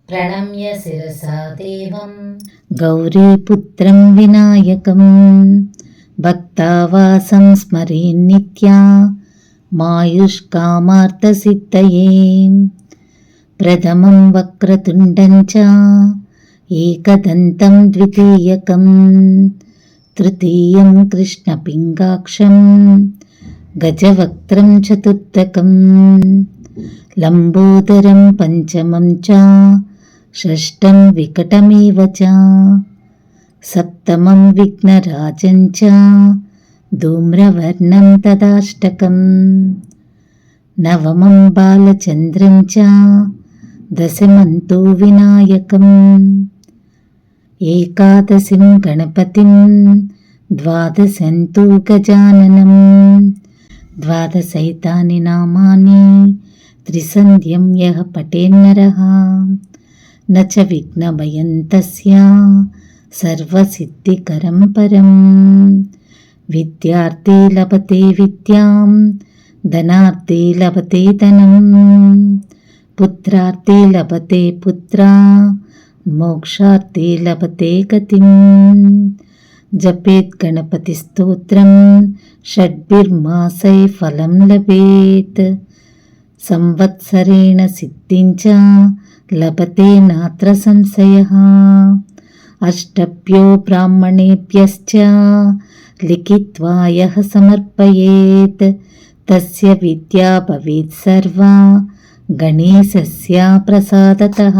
प्रणम्य शिरसा देवं गौरीपुत्रं विनायकं भक्तावासं स्मरे नित्या मायुष्कामार्थसिद्धये प्रथमं वक्रतुण्डं च एकदन्तं द्वितीयकं तृतीयं कृष्णपिङ्गाक्षं गजवक्त्रं चतुर्थकं लम्बोदरं पञ्चमं च षष्ठं विकटमेव च सप्तमं विघ्नराजं च धूम्रवर्णं तदाष्टकं नवमं बालचन्द्रं च दशमं तु विनायकम् एकादशिं गणपतिं द्वादशं तु गजाननं द्वादशैतानि नामानि त्रिसन्ध्यं यः पठेन्नरः न च विघ्नभयं तस्य सर्वसिद्धिकरं परं विद्यार्थी लभते विद्यां धनार्थी लभते धनं पुत्रार्थी लभते पुत्रा मोक्षार्थी लभते गतिं जपेत् गणपतिस्तोत्रं षड्भिर्मासैः फलं लभेत् संवत्सरेण सिद्धिं च लभते नात्र संशयः अष्टभ्यो ब्राह्मणेभ्यश्च लिखित्वा यः समर्पयेत् तस्य विद्या भवेत् सर्वा गणेशस्य प्रसादतः।